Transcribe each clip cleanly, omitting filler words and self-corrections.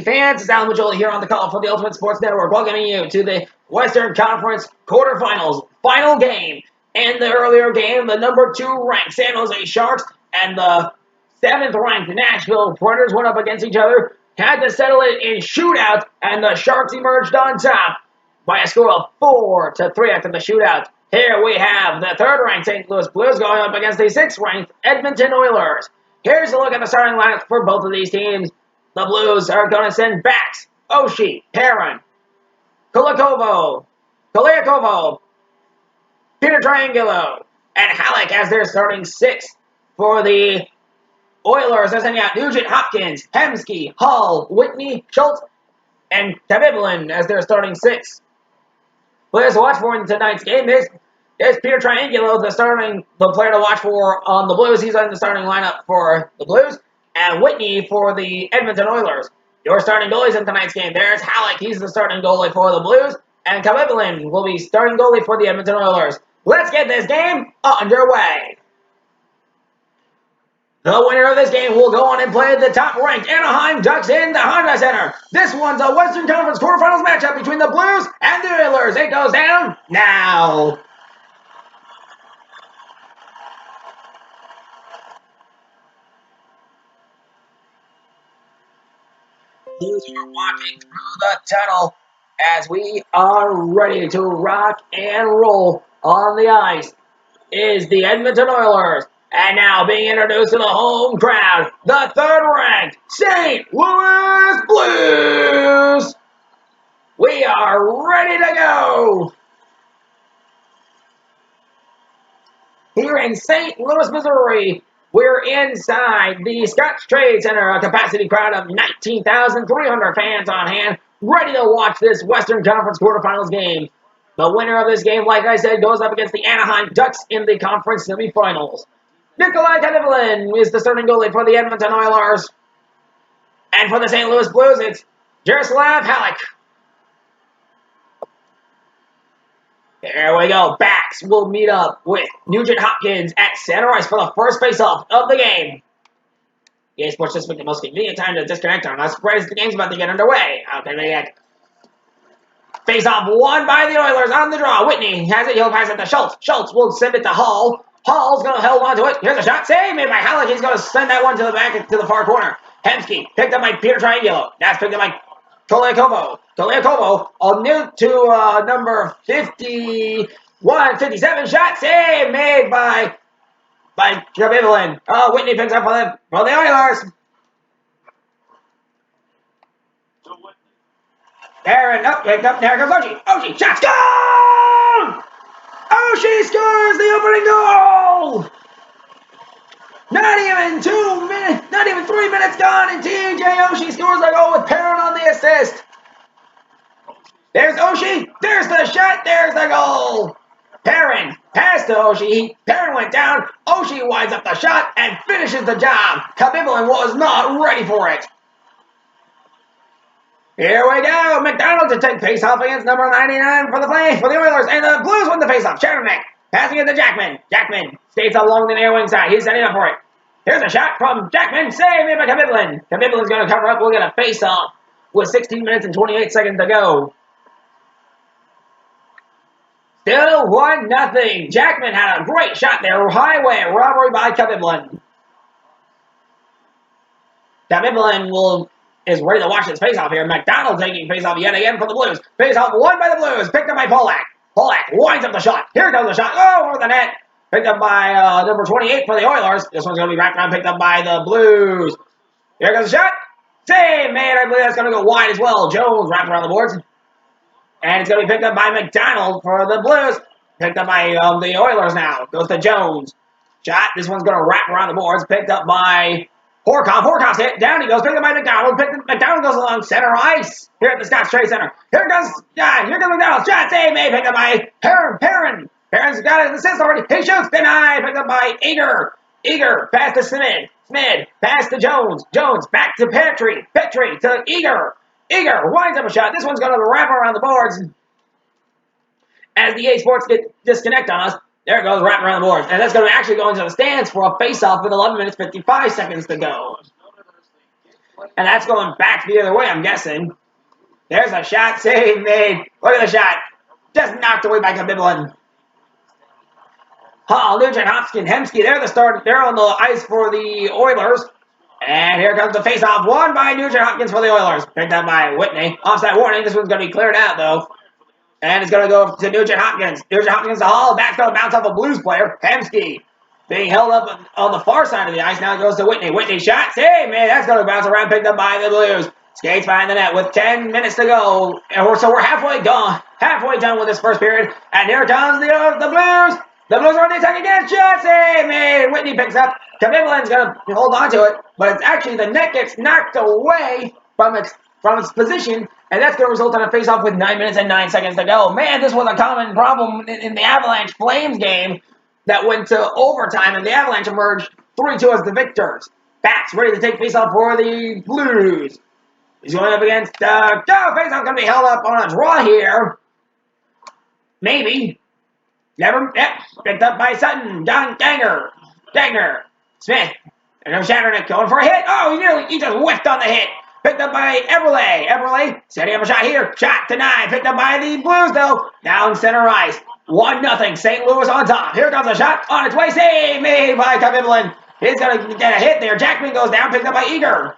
hockey fans, it's Alan Mitchell here on the call for the Ultimate Sports Network, welcoming you to the Western Conference Quarterfinals final game. In the earlier game, the number 2 ranked San Jose Sharks and the 7th ranked Nashville Predators went up against each other, had to settle it in shootout, and the Sharks emerged on top by a score of 4-3 after the shootout. Here we have the 3rd ranked St. Louis Blues going up against the 6th ranked Edmonton Oilers. Here's a look at the starting lineups for both of these teams. The Blues are going to send Bax, Oshie, Perrin, Koliakovo, Peter Triangulo, and Halleck as their starting 6. For the Oilers, they're sending out Nugent Hopkins, Hemsky, Hall, Whitney, Schultz, and Kavivlin as their starting 6. Players to watch for in tonight's game is Peter Triangulo, the player to watch for on the Blues. He's in the starting lineup for the Blues. And Whitney for the Edmonton Oilers. Your starting goalies in tonight's game. There's Halleck. He's the starting goalie for the Blues. And Kavivlin will be starting goalie for the Edmonton Oilers. Let's get this game underway. The winner of this game will go on and play the top-ranked Anaheim Ducks in the Honda Center. This one's a Western Conference quarterfinals matchup between the Blues and the Oilers. It goes down now. Blues are walking through the tunnel as we are ready to rock and roll on the ice is the Edmonton Oilers. And now being introduced to the home crowd, the 3rd ranked St. Louis Blues. We are ready to go. Here in St. Louis, Missouri, we're inside the Scotch Trade Center, a capacity crowd of 19,300 fans on hand, ready to watch this Western Conference quarterfinals game. The winner of this game, like I said, goes up against the Anaheim Ducks in the conference semifinals. Nikolai Kavivlin is the starting goalie for the Edmonton Oilers. And for the St. Louis Blues, it's Jaroslav Halleck. There we go. Bax will meet up with Nugent Hopkins at center ice for the first face-off of the game. EA Sports just picked the most convenient time to disconnect on us right as the game's about to get underway. How can they get face-off won by the Oilers on the draw. Whitney has it. He'll pass it to Schultz. Schultz will send it to Hall. Hall's going to hold on to it. Here's a shot. Save made by Halleck. He's going to send that one to the back to the far corner. Hemsky picked up by Peter Triangulo. That's picked up by Koliakovo new to number 57 shot save made by Kavivlin. Whitney picks up for the Oilers. Perrin picked up. There goes Oshie. Oshie shot score! Oshie scores the opening goal. Not even 3 minutes gone, and TJ Oshie scores a goal with Perrin on the assist. There's Oshie. There's the shot. There's the goal. Perrin passed to Oshie. Perrin went down. Oshie winds up the shot and finishes the job. Kavivlin was not ready for it. Here we go. McDonald to take face-off against number 99 for the Oilers, and the Blues win the face-off. Chernomek passing it to Jackman. Jackman stays along the near wing side. He's setting up for it. Here's a shot from Jackman. Save made by Kavivlin. Kavivlin's going to cover up. We'll get a face-off with 16 minutes and 28 seconds to go. Still 1-0. Jackman had a great shot there. Highway robbery by Kavivlin. Kavivlin is ready to watch this face-off here. McDonald taking face-off yet again for the Blues. Face-off won by the Blues. Picked up by Polak. Polak winds up the shot. Here comes the shot. Over the net. Picked up by number 28 for the Oilers. This one's going to be wrapped around. Picked up by the Blues. Here goes the shot. Save made. I believe that's going to go wide as well. Jones wrapped around the boards. And it's going to be picked up by McDonald for the Blues. Picked up by the Oilers now. Goes to Jones. Shot. This one's going to wrap around the boards. Picked up by Horkoff. Horkoff's hit. Down he goes. Picked up by McDonald. McDonald goes along center ice here at the Scotch Trade Center. Here comes McDonald. Shot save made. Picked up by Perrin. Perrin's got an assist already. He shoots. Denied. Picked up by Eager. Eager. Pass to Smid. Smid. Pass to Jones. Jones. Back to Petrie. Petrie to Eager. Eager winds up a shot. This one's going to wrap around the boards. As the EA Sports get disconnect on us, there it goes, wrap around the boards. And that's going to actually go into the stands for a face-off with 11 minutes, 55 seconds to go. And that's going back the other way, I'm guessing. There's a shot save made. Look at the shot. Just knocked away by Khabibulin. Hall, Nugent, Hopkins, Hemsky, they're the start. They're on the ice for the Oilers. And here comes the face-off. Won by Nugent Hopkins for the Oilers. Picked up by Whitney. Offside warning. This one's going to be cleared out, though. And it's going to go to Nugent Hopkins. Nugent Hopkins to Hall. Back's going to bounce off a Blues player. Hemsky being held up on the far side of the ice. Now it goes to Whitney. Whitney shot. Save, man. That's going to bounce around. Picked up by the Blues. Skates behind the net with 10 minutes to go. So we're halfway done with this first period. And here comes the Blues. The Blues are on the attack again. Shot save made. Whitney picks up. Khabiblin's going to hold on to it. But it's actually the net gets knocked away from its position. And that's going to result in a face-off with 9 minutes and 9 seconds to go. Man, this was a common problem in the Avalanche Flames game that went to overtime. And the Avalanche emerged 3-2 as the victors. Bats ready to take face-off for the Blues. He's going up against face-off going to be held up on a draw here. Maybe. Never. Yep. Picked up by Sutton. John Dagner. Smith. There comes Shatternick going for a hit. Oh, he just whiffed on the hit. Picked up by Eberle, setting up a shot here. Shot denied. Picked up by the Blues, though. Down center ice. 1-0. St. Louis on top. Here comes a shot on its way. Save made by Khabibulin. He's going to get a hit there. Jackman goes down. Picked up by Eager.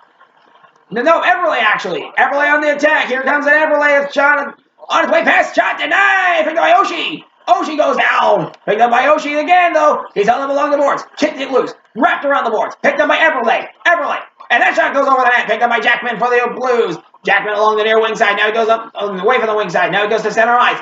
No, Eberle, actually. Eberle on the attack. Here comes an Eberle. Shot on its way past. Shot denied. Picked up by Oshie. Oshie goes down. Picked up by Oshie again, though. He's held up along the boards. Kicked it loose. Wrapped around the boards. Picked up by Eberle. And that shot goes over the net. Picked up by Jackman for the Blues. Jackman along the near wing side. Now he goes up away from the wing side. Now he goes to center ice.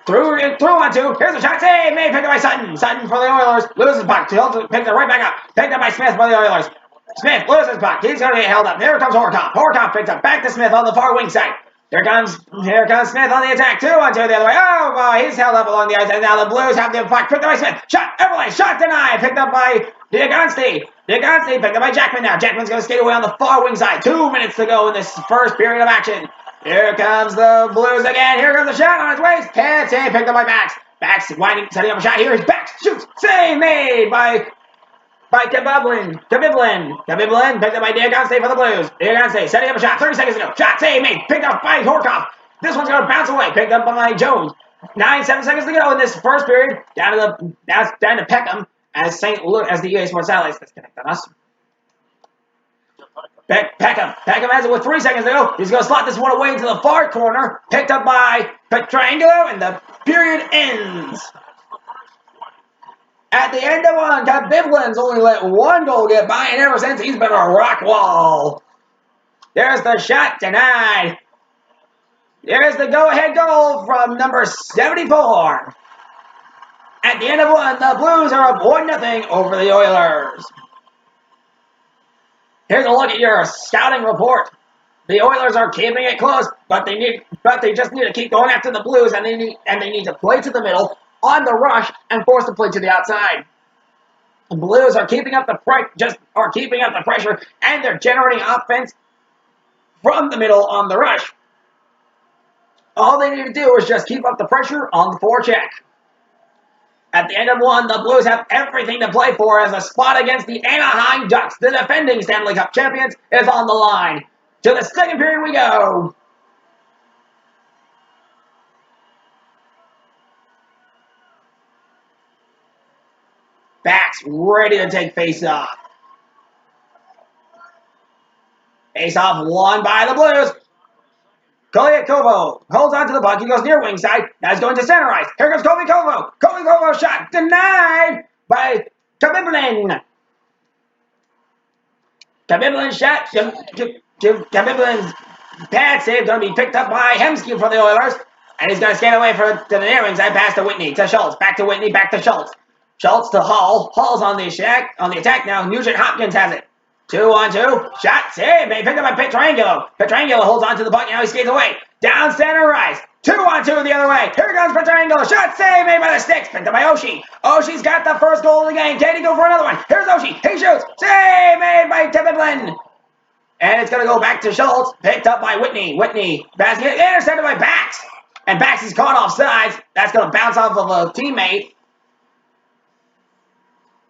Through on two. Here's a shot. Save made. Picked up by Sutton. Sutton for the Oilers. Loses puck. Picked it right back up. Picked up by Smith for the Oilers. Smith loses puck. He's going to get held up. Here comes Horkoff. Horkoff picks up. Back to Smith on the far wing side. Here comes Smith on the attack. 2-on-2 the other way. Oh, boy. He's held up along the ice. And now the Blues have the puck. Picked up by Smith. Shot. Eberle. Shot denied. Picked up by Diagonsti. Picked up by Jackman now. Jackman's going to skate away on the far wing side. 2 minutes to go in this first period of action. Here comes the Blues again. Here comes the shot on its waist. Can't save. Picked up by Bax. Bax winding, setting up a shot. Here is Bax. Shoots. Save made by Khabibulin. Khabibulin picked up by Diagonsti for the Blues. Diagonsti setting up a shot. 30 seconds to go. Shot save made. Picked up by Horkoff. This one's going to bounce away. Picked up by Jones. 7 seconds to go in this first period. Down to Peckham as the EA Sports Satellites disconnect on us. Peckham has it with 3 seconds to go. He's going to slot this one away into the far corner. Picked up by Pietrangelo, and the period ends. At the end of one, Khabibulin's only let one goal get by, and ever since he's been a rock wall. There's the shot denied. There's the go-ahead goal from number 74. At the end of one, the Blues are up 1-0 over the Oilers. Here's a look at your scouting report. The Oilers are keeping it close, but they just need to keep going after the Blues, and they need to play to the middle on the rush and force the play to the outside. The Blues are keeping up the pressure, and they're generating offense from the middle on the rush. All they need to do is just keep up the pressure on the forecheck. At the end of one, the Blues have everything to play for as a spot against the Anaheim Ducks, the defending Stanley Cup champions, is on the line. To the second period we go. Backs ready to take face-off. Face-off won by the Blues. Kolyakovo holds on to the puck. He goes near wing side. Now he's going to center ice. Here comes Kolyakovo. Kolyakovo shot denied by Khabibulin. Khabibulin's shot. Khabibulin's pad save going to be picked up by Hemsky for the Oilers. And he's going to skate away to the near wing side. Pass to Whitney, to Schultz. Back to Whitney, back to Schultz. Schultz to Hall. Hall's on the attack now. Nugent Hopkins has it. 2-on-2. Shot save. Picked up by Pietrangelo. Pietrangelo holds on to the puck. Now he skates away. Down center ice. 2-on-2 the other way. Here comes Pietrangelo. Shot save made by the sticks. Picked up by Oshie. Oshie's got the first goal of the game. Can he go for another one? Here's Oshie. He shoots. Save made by Khabibulin. And it's going to go back to Schultz. Picked up by Whitney. Whitney. Basket intercepted by Bax. And Bax is caught off sides. That's going to bounce off of a teammate.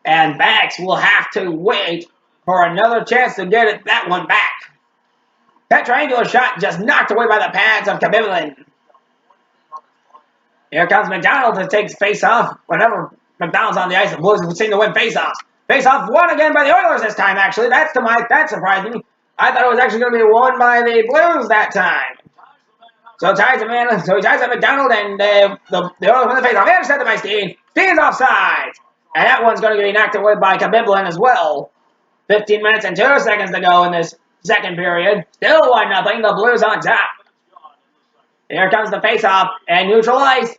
And Bax will have to wait for another chance to get that one back. That triangular shot just knocked away by the pads of Khabibulin. Here comes McDonald to take face-off. Whenever McDonald's on the ice, the Blues seem to win face-offs. Face-off won again by the Oilers this time, actually. That surprised me. I thought it was actually going to be won by the Blues that time. So he ties at McDonald, and the Oilers win the face-off. Intercepted by Steen. Steen's offside. And that one's going to be knocked away by Khabibulin as well. 15 minutes and 2 seconds to go in this second period. Still 1-0. The Blues on top. Here comes the face-off and neutral ice.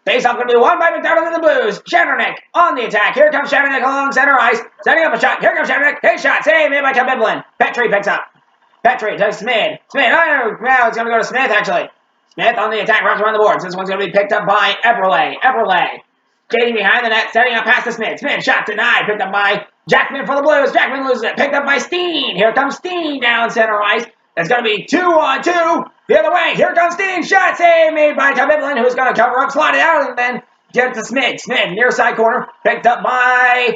Face-off going to be won by McDonald and the Blues. Shatternick on the attack. Here comes Shatternick along center ice. Setting up a shot. Here comes Shatternick. His shot. Save made by Khabibulin. Petrie picks up. Petrie to Smith. Now it's going to go to Smith, actually. Smith on the attack. Runs around the boards. This one's going to be picked up by Eberle. Skating behind the net. Setting up past to Smith. Smith shot denied. Picked up by Jackman for the Blues. Jackman loses it. Picked up by Steen. Here comes Steen down center ice. It's going to be 2-on-2. The other way. Here comes Steen. Shot save made by Khabibulin, who's going to cover up, slide it out, and then get it to Smith. Smith, near side corner. Picked up by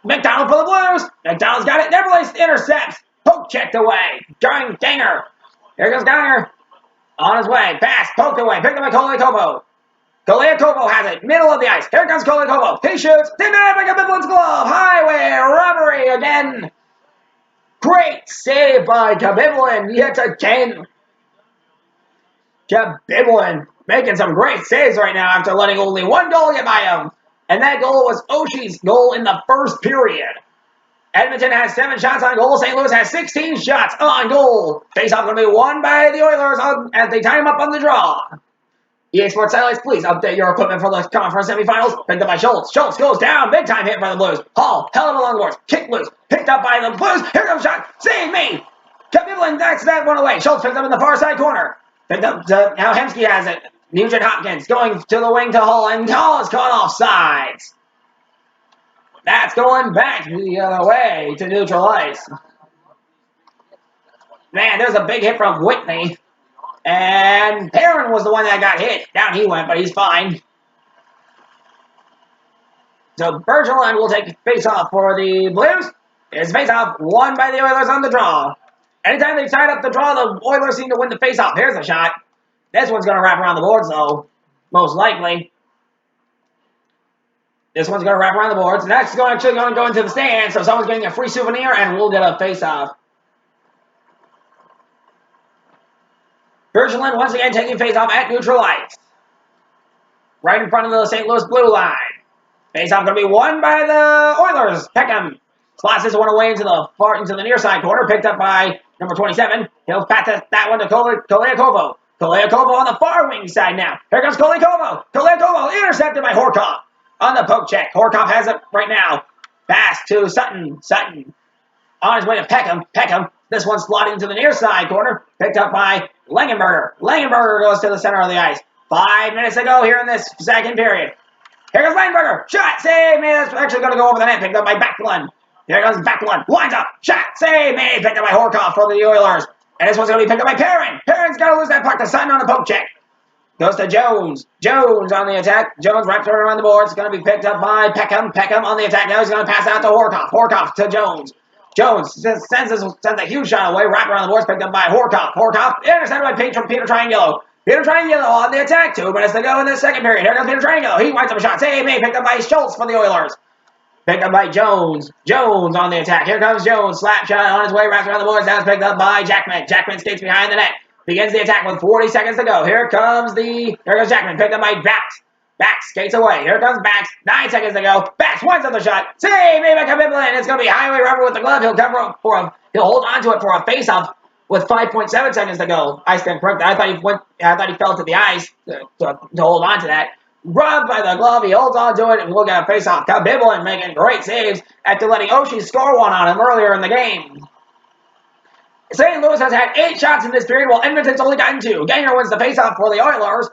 McDonald for the Blues. McDonald's got it. Nevertheless intercepts. Poke checked away. Ganger. Here goes Ganger. On his way. Pass. Poked away. Picked up by Koliakovo. Koliakovo has it. Middle of the ice. Here comes Koliakovo. He shoots. Denied by Khabibulin's glove. Highway robbery again. Great save by Khabibulin yet again. Khabibulin making some great saves right now after letting only one goal get by him. And that goal was Oshie's goal in the first period. Edmonton has 7 shots on goal. St. Louis has 16 shots on goal. Face-off going to be won by the Oilers as they tie him up on the draw. EA Sports Satellites, please update your equipment for the conference semifinals. Picked up by Schultz. Schultz goes down. Big time hit by the Blues. Hall, hell of a long boards. Kick loose. Picked up by the Blues. Here comes shot. Save me. Khabibulin knocks that one away. Schultz picked up in the far side corner. Picked up to, now Hemsky has it. Nugent Hopkins going to the wing to Hall, and Hall is caught off sides. That's going back the other way to neutral ice. Man, there's a big hit from Whitney. And Perrin was the one that got hit. Down he went, but he's fine. So Bergeron will take face-off for the Blues. His face-off won by the Oilers on the draw. Anytime they tied up the draw, the Oilers seem to win the face-off. Here's a shot. This one's going to wrap around the boards, though. Most likely. This one's going to wrap around the boards. That's actually going to go into the stands, so someone's getting a free souvenir, and we'll get a face-off. Bergeron once again taking face-off at neutral ice. Right in front of the St. Louis blue line. Face-off going to be won by the Oilers. Peckham slots this one away into the near side corner. Picked up by number 27. He'll pass that one to Koliakovo. Koliakovo on the far wing side now. Here comes Koliakovo. Koliakovo intercepted by Horkoff on the poke check. Horkoff has it right now. Pass to Sutton. Sutton on his way to Peckham. Peckham. This one slotting to the near side corner. Picked up by Langenberger. Langenberger goes to the center of the ice. 5 minutes to go here in this second period. Here goes Langenberger. Shot. Save. Man, that's actually going to go over the net. Picked up by Backlund. Here goes Backlund. Winds up. Shot. Save. Man, picked up by Horkoff for the Oilers. And this one's going to be picked up by Perrin. Perrin's got to lose that puck to Sutton on the poke check. Goes to Jones. Jones on the attack. Jones wraps it around the boards. It's going to be picked up by Peckham. Peckham on the attack. Now he's going to pass out to Horkoff. Horkoff to Jones. Jones sends a huge shot away. Wrap around the boards. Picked up by Horkoff. Horkoff intercepted by Peter Triangelo. Peter Triangelo on the attack. 2 minutes to go in the second period. Here comes Peter Triangelo. He winds up a shot. Save me. Picked up by Schultz for the Oilers. Picked up by Jones. Jones on the attack. Here comes Jones. Slap shot on his way. Wraps around the boards. Now it's picked up by Jackman. Jackman skates behind the net. Begins the attack with 40 seconds to go. Here goes Jackman. Picked up by Bax. Bax skates away. Here comes Bax. 9 seconds to go. Bax winds up the shot. Save made by Khabibulin. It's going to be highway robber with the glove. He'll cover up he'll hold on to it for a face-off with 5.7 seconds to go. I stand corrected. I thought he fell to the ice to hold on to that. Rubbed by the glove, he holds on to it, and we'll get a face-off. Khabibulin making great saves after letting Oshie score one on him earlier in the game. St. Louis has had 8 shots in this period, while Edmonton's only gotten 2. Ganger wins the face-off for the Oilers.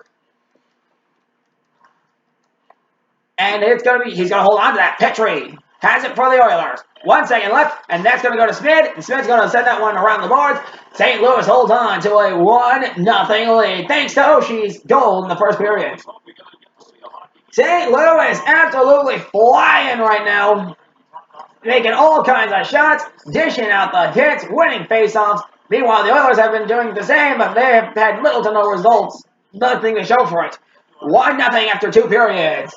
And he's going to hold on to that. Petrie has it for the Oilers. 1 second left, and that's going to go to Smith. And Smith's going to send that one around the boards. St. Louis holds on to a 1-0 lead, thanks to Oshie's goal in the first period. St. Louis absolutely flying right now. Making all kinds of shots, dishing out the hits, winning faceoffs. Meanwhile, the Oilers have been doing the same, but they have had little to no results. Nothing to show for it. 1-0 after 2 periods.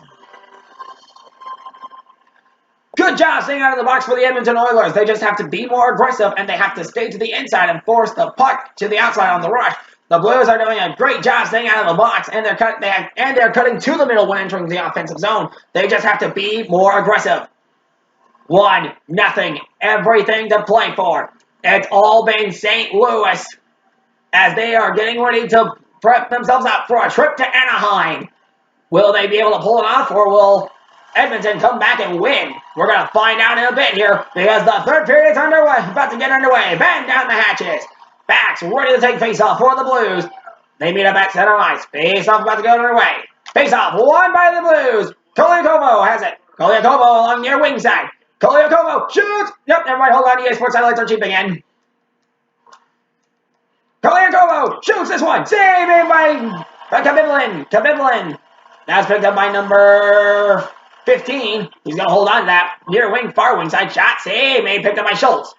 Good job staying out of the box for the Edmonton Oilers. They just have to be more aggressive, and they have to stay to the inside and force the puck to the outside on the rush. The Blues are doing a great job staying out of the box, and they're cutting to the middle when entering the offensive zone. They just have to be more aggressive. 1-0. Everything to play for. It's all been St. Louis as they are getting ready to prep themselves up for a trip to Anaheim. Will they be able to pull it off, or will Edmonton come back and win? We're going to find out in a bit here because the third period is underway, about to get underway. Bend down the hatches. Backs ready to take face-off for the Blues. They meet up at center ice. Face-off about to go underway. Face-off won by the Blues. Koliakovo has it. Koliakovo along near wing side. Koliakovo shoots. Yep, never mind. Hold on. EA Sports highlights are cheap again. Koliakovo shoots this one. Save it by Khabibulin. That's picked up by number 15. He's going to hold on to that. Near wing, far wing side shot. Save made. Picked up by Schultz.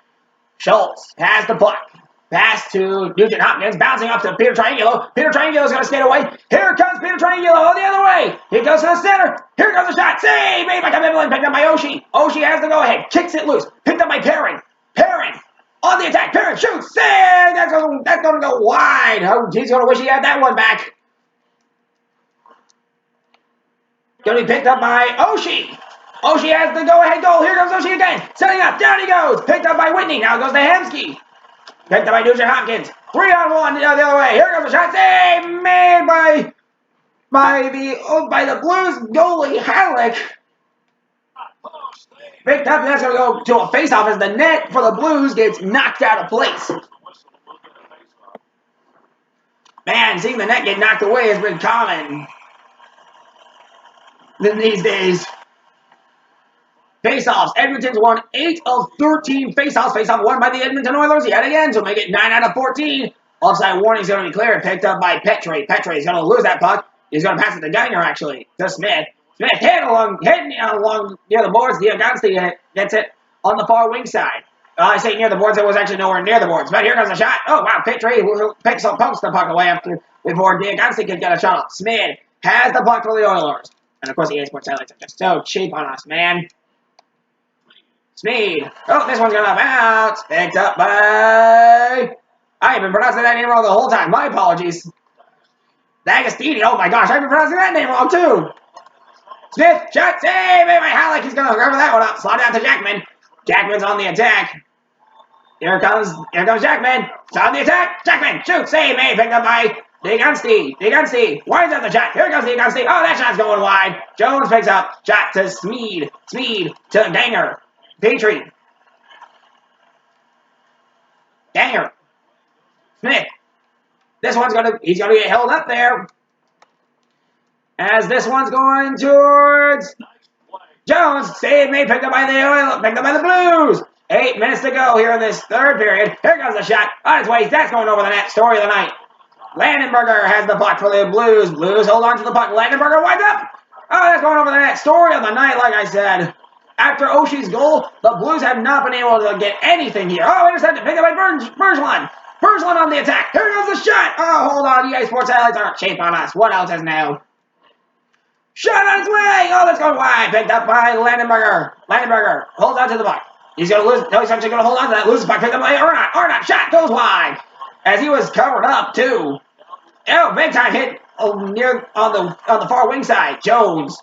Schultz has the puck. Pass to Nugent Hopkins. Bouncing up to Peter Triangulo. Peter Triangulo's going to skate away. Here comes Peter Triangulo the other way. He goes to the center. Here goes the shot. Save made by Khabibulin. Picked up by Oshie. Oshie has the go-ahead. Kicks it loose. Picked up by Perrin. Perrin. On the attack. Perrin shoots. Save. That's going to go wide. Oh, he's going to wish he had that one back. Going to be picked up by Oshie. Oshie has the go-ahead goal. Here comes Oshie again. Setting up. Down he goes. Picked up by Whitney. Now goes to Hemsky. Picked up by Nugent Hopkins. 3-on-1 the other way. Here comes the shot. Save made by the Blues goalie Halleck. Picked up. That's going to go to a face-off as the net for the Blues gets knocked out of place. Man, seeing the net get knocked away has been common these days. Face-offs. Edmonton's won 8 of 13 face-offs. Face-off won by the Edmonton Oilers yet again, so make it 9 out of 14. Offside warning is going to be cleared. Picked up by Petrie. Petrie is going to lose that puck. He's going to pass it to Geiger, actually, to Smith. Smith heading along near the boards. Diagonsti gets it on the far wing side. I say near the boards. It was actually nowhere near the boards. But here comes the shot. Oh, wow. Petrie pokes the puck away before Diagonsti can get a shot off. Smith has the puck for the Oilers. And, of course, the EA Sports highlights are just so cheap on us, man. Smeed. Oh, this one's going to bounce. Picked up by... I've been pronouncing that name wrong the whole time. My apologies. D'Agostini. Oh, my gosh. I've been pronouncing that name wrong, too. Smith. Shot. Save. By Halleck. He's going to cover that one up. Slide out to Jackman. Jackman's on the attack. Here comes Jackman. It's on the attack. Jackman. Shoot. Save. Made. Picked up by... Diagonsti winds up the shot. Here comes Diagonsti. Oh, that shot's going wide. Jones picks up. Shot to Smeed. Smeed to Ganger. Petrie. Ganger. Smith. This one's he's gonna get held up there. As this one's going towards Jones. Save made. Picked up by the Blues. 8 minutes to go here in this third period. Here comes the shot. On its way. That's going over the net. Story of the night. Landenberger has the puck for the Blues. Blues hold on to the puck. Landenberger winds up. Oh, that's going over the net. Story of the night, like I said. After Oshie's goal, the Blues have not been able to get anything here. Oh, intercepted. Picked up by Bergeron. Bergeron on the attack. Here goes the shot. Oh, hold on. EA Sports highlights aren't cheap on us. What else is new? Shot on its way. Oh, that's going wide. Picked up by Landenberger. Landenberger holds on to the puck. He's going to lose. No, he's actually going to hold on to that. Loses the puck. Picked up by Arnott. Arnott. Shot goes wide. As he was covered up, too. Oh, big time hit on the far wing side. Jones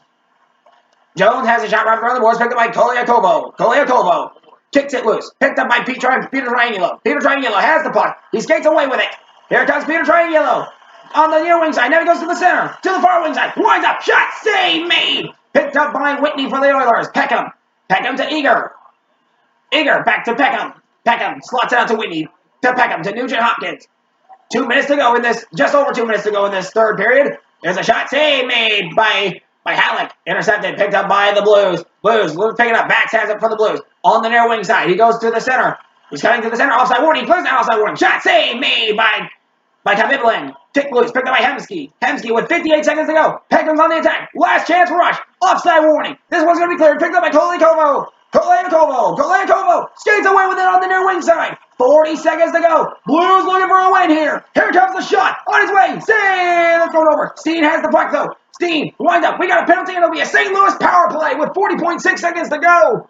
has a shot right around the boards. Picked up by Koliakovo. Koliakovo kicks it loose. Picked up by Peter Triangulo. Peter Triangulo has the puck. He skates away with it. Here comes Peter Triangulo on the near wing side. Now he goes to the center. To the far wing side. Winds up. Shot. Save made. Picked up by Whitney for the Oilers. Peckham. Peckham to Eager. Eager back to Peckham. Peckham slots it out to Whitney. To Peckham. To Nugent Hopkins. 2 minutes to go in this, just over 2 minutes to go in this third period. There's a shot save made by Halleck. Intercepted, picked up by the Blues. Blues picking up, Bax has it for the Blues. On the near wing side, he goes to the center. He's cutting to the center, offside warning, clears that offside warning. Shot save made by Khabibulin. Kick loose, picked up by Hemsky. Hemsky with 58 seconds to go. Peckham's on the attack. Last chance rush. Offside warning. This one's going to be cleared. Picked up by Koliakovo. Koliakovo skates away with it on the near wing side. 40 seconds to go. Blues looking for a win here. Here comes the shot. On his way. Save. Let's go over. Steen has the puck, though. Steen, wind up. We got a penalty, and it'll be a St. Louis power play with 40.6 seconds to go.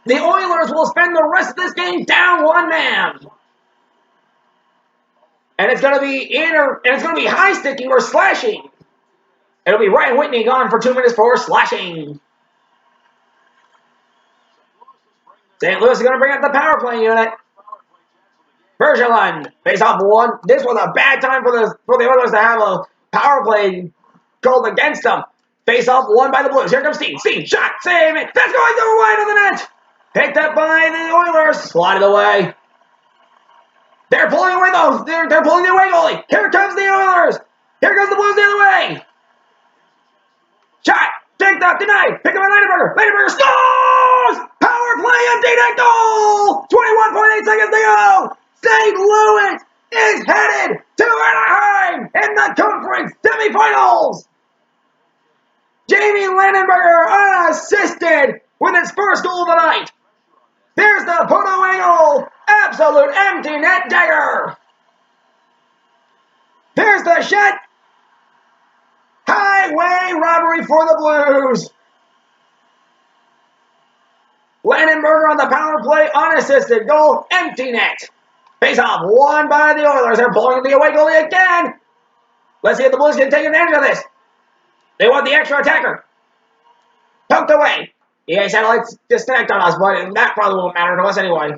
The Oilers will spend the rest of this game down one man. And it's going to be high sticking or slashing. It'll be Ryan Whitney gone for 2 minutes for slashing. St. Louis is going to bring up the power play unit. Bergeron, face off one. This was a bad time for the Oilers to have a power play called against them. Face off one by the Blues. Here comes Steen. Steen, shot, save it. That's going to the wide of the net. Picked up by the Oilers. Slotted away. They're pulling away though. They're pulling the away goalie. Here comes the Oilers. Here comes the Blues the other way. Shot. Picked up. Denied. Picked up by Landenberger. Landenberger scores! Power play empty net goal! 21.8 seconds to go. St. Louis is headed to Anaheim in the conference semifinals. Jamie Landenberger unassisted with his first goal of the night. There's the put away goal. Absolute empty net dagger. There's the shot. Highway robbery for the Blues. Landenberger on the power play, unassisted goal, empty net. Face off, won by the Oilers. They're pulling the away goalie again. Let's see if the Blues can take advantage of this. They want the extra attacker. Poked away. EA satellites disconnect on us, but that probably won't matter to us anyway.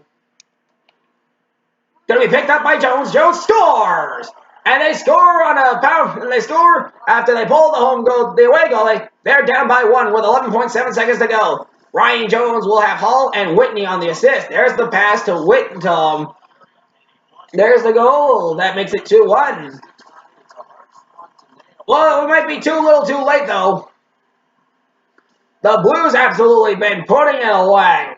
Gonna be picked up by Jones. Jones scores! And they score on a power. They score after they pull the home goal, the away goalie. They're down by one with 11.7 seconds to go. Ryan Jones will have Hall and Whitney on the assist. There's the pass to Whittington. There's the goal. That makes it 2-1. Well, it might be too little too late, though. The Blues absolutely been putting it away.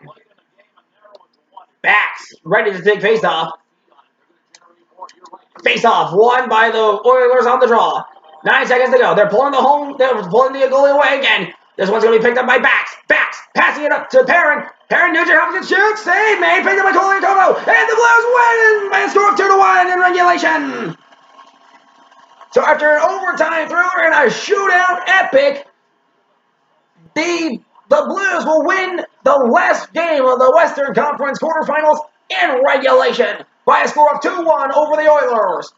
Backs ready to take faceoff. Faceoff won by the Oilers on the draw. 9 seconds to go. They're pulling the goalie away again. This one's going to be picked up by Backs. Backs passing it up to Perrin. Perrin, Nugent Hopkins shoots. Save made. Picked up by Coley and Como. And the Blues win by a score of 2-1 in regulation. So after an overtime thriller and a shootout epic, the Blues will win the last game of the Western Conference quarterfinals in regulation by a score of 2-1 over the Oilers.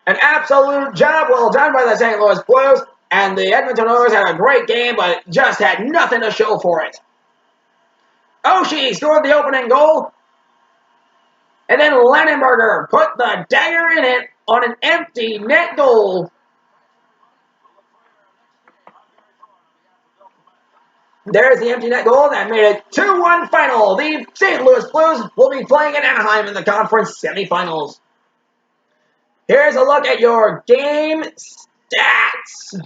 An absolute job well done by the St. Louis Blues, and the Edmonton Oilers had a great game, but just had nothing to show for it. Oshie scored the opening goal, and then Landenberger put the dagger in it on an empty net goal. There's the empty net goal that made it 2-1 final. The St. Louis Blues will be playing in Anaheim in the conference semifinals. Here's a look at your game stats.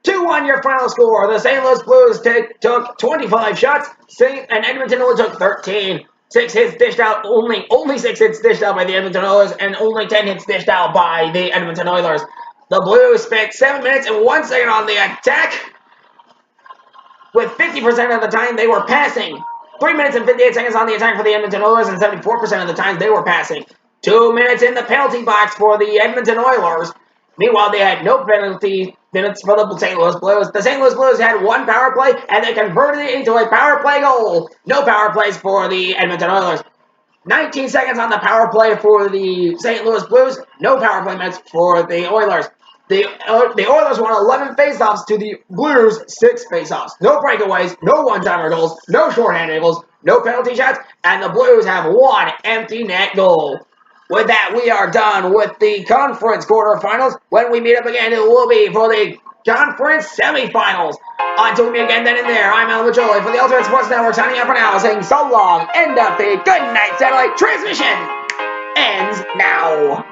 2-1 your final score. The St. Louis Blues took 25 shots, and Edmonton only took 13. 6 hits dished out, only 6 hits dished out by the Edmonton Oilers, and only 10 hits dished out by the Edmonton Oilers. The Blues spent 7 minutes and 1 second on the attack. With 50% of the time they were passing. 3 minutes and 58 seconds on the attack for the Edmonton Oilers, and 74% of the time they were passing. 2 minutes in the penalty box for the Edmonton Oilers. Meanwhile, they had no penalty minutes for the St. Louis Blues. The St. Louis Blues had 1 power play, and they converted it into a power play goal. No power plays for the Edmonton Oilers. 19 seconds on the power play for the St. Louis Blues. No power play minutes for the Oilers. The Oilers won 11 faceoffs to the Blues 6 faceoffs. No breakaways, no one-timer goals, no shorthanded goals, no penalty shots, and the Blues have 1 empty net goal. With that, we are done with the conference quarterfinals. When we meet up again, it will be for the conference semifinals. Until we meet again then and there, I'm Alan Majoli for the Ultimate Sports Network, signing out for now, saying so long. End of the Good Night Satellite transmission ends now.